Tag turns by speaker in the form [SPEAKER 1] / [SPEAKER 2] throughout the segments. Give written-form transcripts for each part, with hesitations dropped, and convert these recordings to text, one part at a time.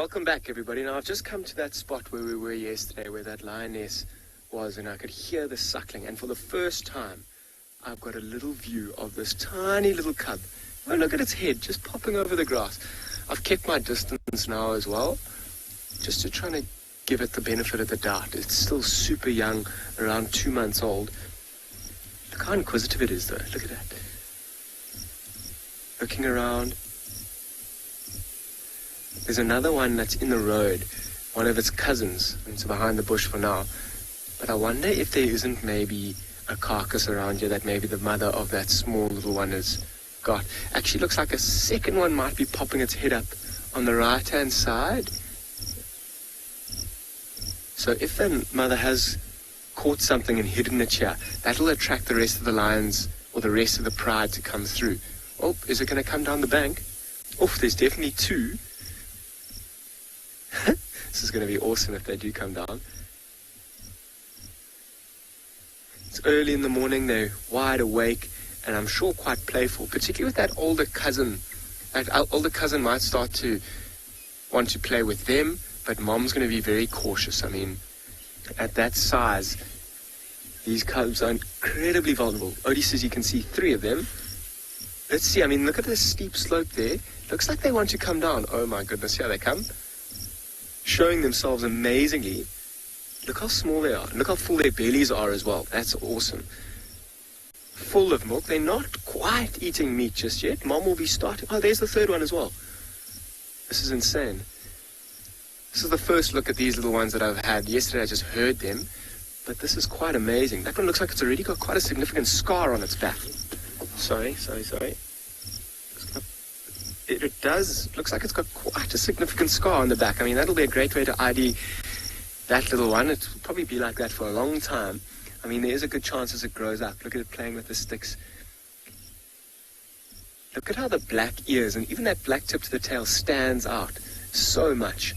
[SPEAKER 1] Welcome back, everybody. Now, I've just come to that spot where we were yesterday, where that lioness was, and I could hear the suckling. And for the first time, I've got a little view of this tiny little cub. Oh, look at its head, just popping over the grass. I've kept my distance now as well, just to try to give it the benefit of the doubt. It's still super young, around 2 months old. Look how inquisitive it is, though. Look at that. Looking around. There's another one that's in the road, one of its cousins. It's behind the bush for now. But I wonder if there isn't maybe a carcass around here that maybe the mother of that small little one has got. Actually, looks like a second one might be popping its head up on the right-hand side. So if the mother has caught something and hidden it here, that'll attract the rest of the lions or the rest of the pride to come through. Oh, is it going to come down the bank? Oh, there's definitely two. This is going to be awesome if they do come down. It's early in the morning, they're wide awake, and I'm sure quite playful, particularly with that older cousin. That older cousin might start to want to play with them, but mom's going to be very cautious. I mean, at that size, these cubs are incredibly vulnerable. Odie says you can see 3 of them. Let's see, I mean, look at the steep slope there. Looks like they want to come down. Oh my goodness, here they come. Showing themselves amazingly. Look how small they are. Look how full their bellies are as well. That's awesome. Full of milk. They're not quite eating meat just yet. Mom will be starting. Oh, there's the third one as well. This is insane. This is the first look at these little ones that I've had. Yesterday I just heard them. But this is quite amazing. That one looks like it's already got quite a significant scar on its back. Sorry. It does. Looks like it's got quite a significant scar on the back. I mean, that'll be a great way to ID that little one. It'll probably be like that for a long time. I mean, there is a good chance as it grows up. Look at it playing with the sticks. Look at how the black ears and even that black tip to the tail stands out so much.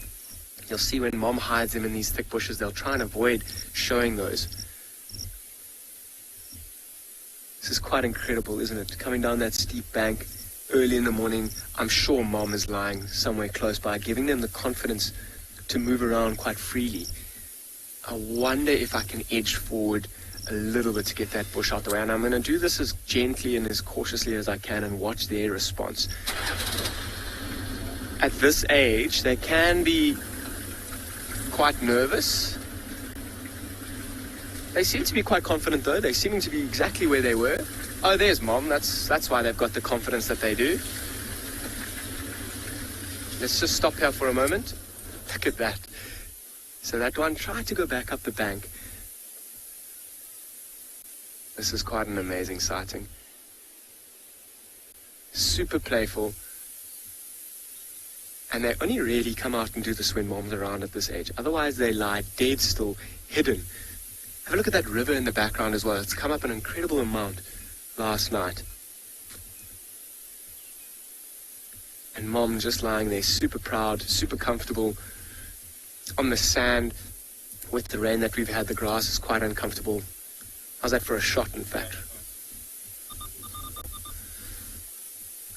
[SPEAKER 1] You'll see when mom hides them in these thick bushes, they'll try and avoid showing those. This is quite incredible, isn't it? Coming down that steep bank early in the morning, I'm sure mom is lying somewhere close by, giving them the confidence to move around quite freely. I wonder if I can edge forward a little bit to get that bush out the way. And I'm going to do this as gently and as cautiously as I can and watch their response. At this age, they can be quite nervous. They seem to be quite confident, though. They're seeming to be exactly where they were. Oh, there's mom. That's why they've got the confidence that they do. Let's just stop here for a moment. Look at that. So that one tried to go back up the bank. This is quite an amazing sighting. Super playful. And they only really come out and do this when mom's around at this age. Otherwise, they lie dead still, hidden. Have a look at that river in the background as well. It's come up an incredible amount last night. And mom just lying there, super proud, super comfortable. On the sand, with the rain that we've had, the grass is quite uncomfortable. How's that for a shot, in fact?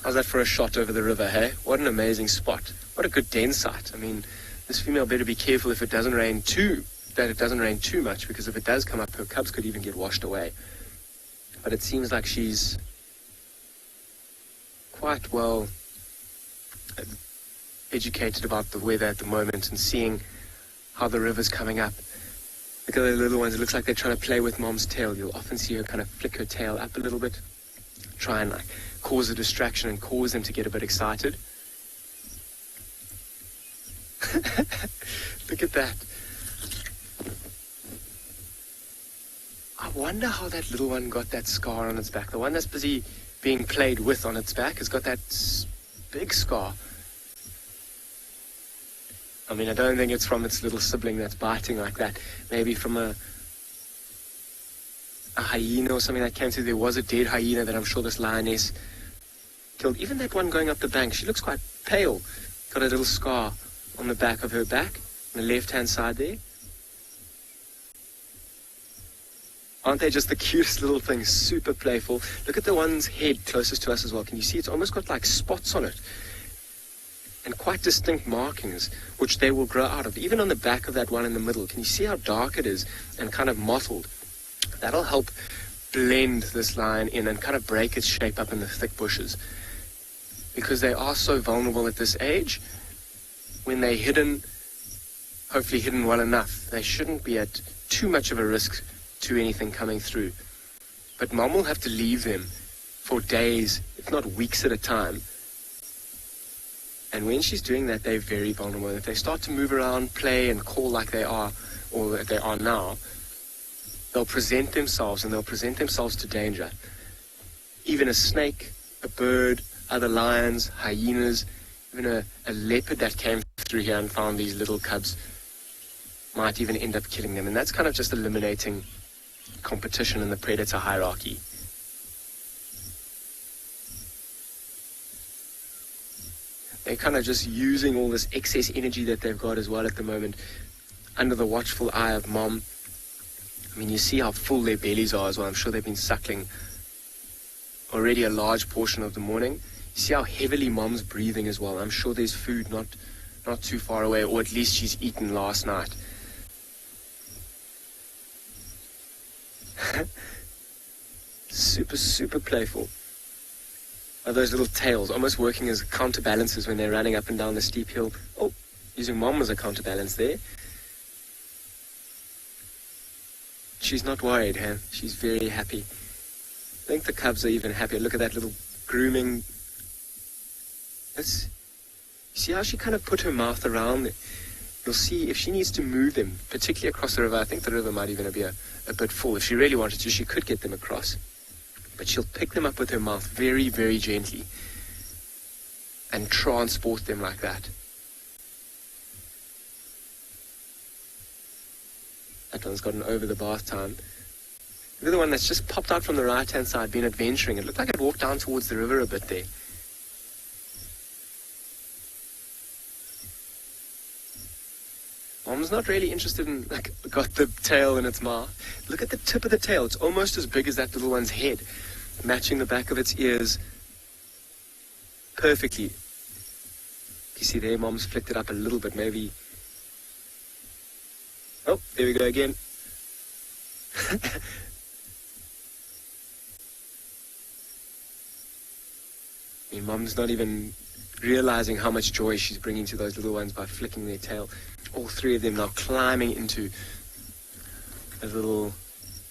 [SPEAKER 1] How's that for a shot over the river, hey? What an amazing spot. What a good den site. I mean, this female better be careful if it doesn't rain too much, because if it does come up, her cubs could even get washed away. But it seems like she's quite well educated about the weather at the moment and seeing how the river's coming up. Look at the little ones. It looks like they're trying to play with mom's tail. You'll often see her kind of flick her tail up a little bit, try and like cause a distraction and cause them to get a bit excited. Look at that. I wonder how that little one got that scar on its back. The one that's busy being played with on its back has got that big scar. I mean, I don't think it's from its little sibling that's biting like that. Maybe from a hyena or something that came through. There was a dead hyena that I'm sure this lioness killed. Even that one going up the bank, she looks quite pale. Got a little scar on the back of her back, on the left-hand side there. Aren't they just the cutest little things? Super playful. Look at the one's head closest to us as well. Can you see? It's almost got like spots on it. and quite distinct markings, which they will grow out of. Even on the back of that one in the middle, can you see how dark it is and kind of mottled? That'll help blend this lion in and kind of break its shape up in the thick bushes. Because they are so vulnerable at this age, when they're hidden, hopefully hidden well enough, they shouldn't be at too much of a risk to anything coming through. But mom will have to leave them for days, if not weeks at a time. And when she's doing that, they're very vulnerable. If they start to move around, play, and call like they are, or that they are now, they'll present themselves, and they'll present themselves to danger. Even a snake, a bird, other lions, hyenas, even a leopard that came through here and found these little cubs might even end up killing them. And that's kind of just eliminating competition in the predator hierarchy. They're kind of just using all this excess energy that they've got as well at the moment under the watchful eye of mom. I mean, you see how full their bellies are as well. I'm sure they've been suckling already a large portion of the morning. You see how heavily mom's breathing as well. I'm sure there's food not too far away, or at least she's eaten last night. Super playful. Are those little tails almost working as counterbalances when they're running up and down the steep hill. Oh, using mom as a counterbalance there. She's not worried, huh? She's very happy. I think the cubs are even happier. Look at that little grooming. See how she kind of put her mouth around it? You'll see if she needs to move them, particularly across the river. I think the river might even be a bit full. If she really wanted to, she could get them across. But she'll pick them up with her mouth very, very gently and transport them like that. That one's gotten over the bath time. The other one that's just popped out from the right-hand side, been adventuring. It looked like it walked down towards the river a bit there. Mom's not really interested in, got the tail in its mouth. Look at the tip of the tail. It's almost as big as that little one's head, matching the back of its ears perfectly. You see there, mom's flicked it up a little bit, maybe. Oh, there we go again. I mean, mom's not even realizing how much joy she's bringing to those little ones by flicking their tail. All three of them now climbing into a little...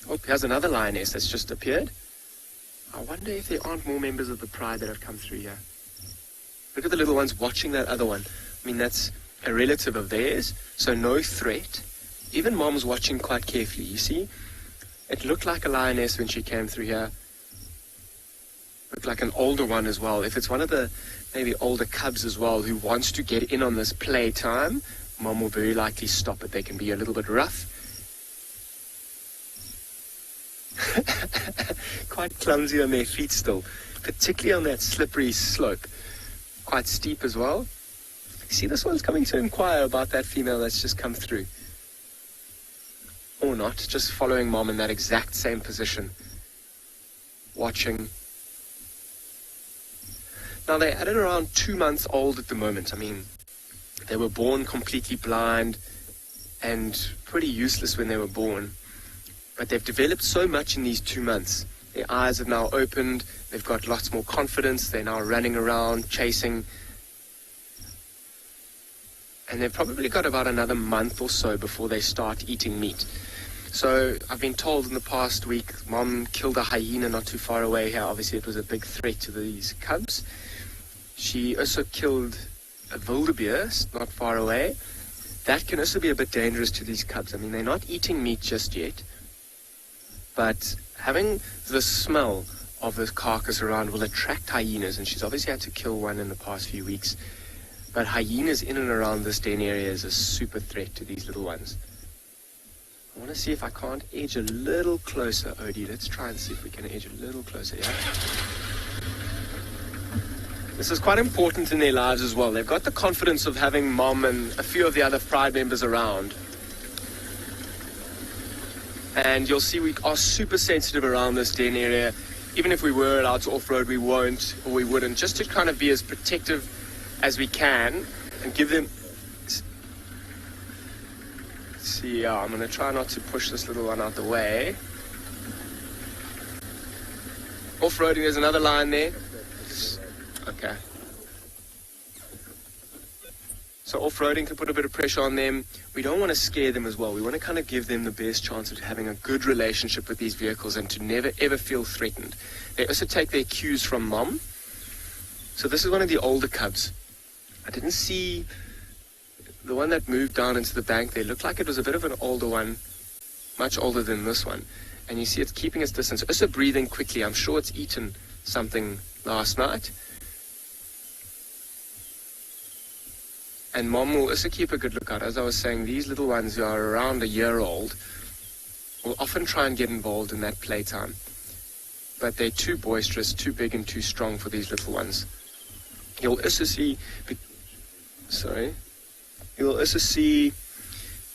[SPEAKER 1] Oh, here's another lioness that's just appeared. I wonder if there aren't more members of the pride that have come through here. Look at the little ones watching that other one. I mean, that's a relative of theirs, so no threat. Even mom's watching quite carefully, you see? It looked like a lioness when she came through here. Looked like an older one as well. If it's one of the maybe older cubs as well who wants to get in on this play time, mom will very likely stop it. They can be a little bit rough. Quite clumsy on their feet still, particularly on that slippery slope. Quite steep as well. You see, this one's coming to inquire about that female that's just come through. Or not, just following mom in that exact same position. Watching. Now, they're at around 2 months old at the moment. I mean, they were born completely blind and pretty useless when they were born. But they've developed so much in these 2 months. Their eyes have now opened. They've got lots more confidence. They're now running around, chasing. And they've probably got about another month or so before they start eating meat. So I've been told in the past week, mom killed a hyena not too far away here. Obviously, it was a big threat to these cubs. She also killed a wildebeest not far away. That can also be a bit dangerous to these cubs. I mean, they're not eating meat just yet, but having the smell of this carcass around will attract hyenas, and she's obviously had to kill one in the past few weeks. But hyenas in and around this den area is a super threat to these little ones. I want to see if I can't edge a little closer, Odie. Let's try and see if we can edge a little closer, yeah? This is quite important in their lives as well. They've got the confidence of having mom and a few of the other pride members around. And you'll see we are super sensitive around this den area. Even if we were allowed to off-road, we won't, or we wouldn't, just to kind of be as protective as we can and give them... See, yeah, I'm going to try not to push this little one out the way. Off-roading, there's another line there. Okay. So off-roading can put a bit of pressure on them. We don't want to scare them as well. We want to kind of give them the best chance of having a good relationship with these vehicles and to never ever feel threatened. They also take their cues from mom. So this is one of the older cubs. I didn't see the one that moved down into the bank there. Looked like it was a bit of an older one, much older than this one. And you see it's keeping its distance. Also breathing quickly. I'm sure it's eaten something last night. And mom will also keep a good lookout. As I was saying, these little ones who are around a year old will often try and get involved in that playtime. But they're too boisterous, too big and too strong for these little ones. You'll also see... You'll also see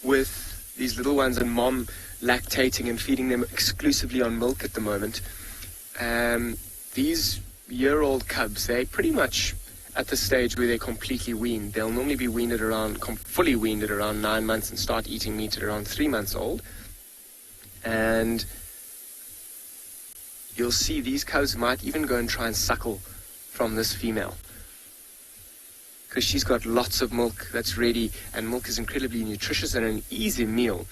[SPEAKER 1] with these little ones and mom lactating and feeding them exclusively on milk at the moment. These year-old cubs, they're pretty much at the stage where they're completely weaned. They'll normally be weaned at around, fully weaned at around 9 months and start eating meat at around 3 months old. And you'll see these cubs might even go and try and suckle from this female, because she's got lots of milk that's ready, and milk is incredibly nutritious and an easy meal.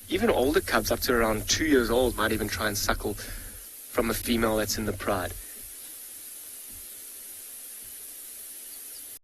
[SPEAKER 1] Even older cubs up to around 2 years old might even try and suckle from a female that's in the pride.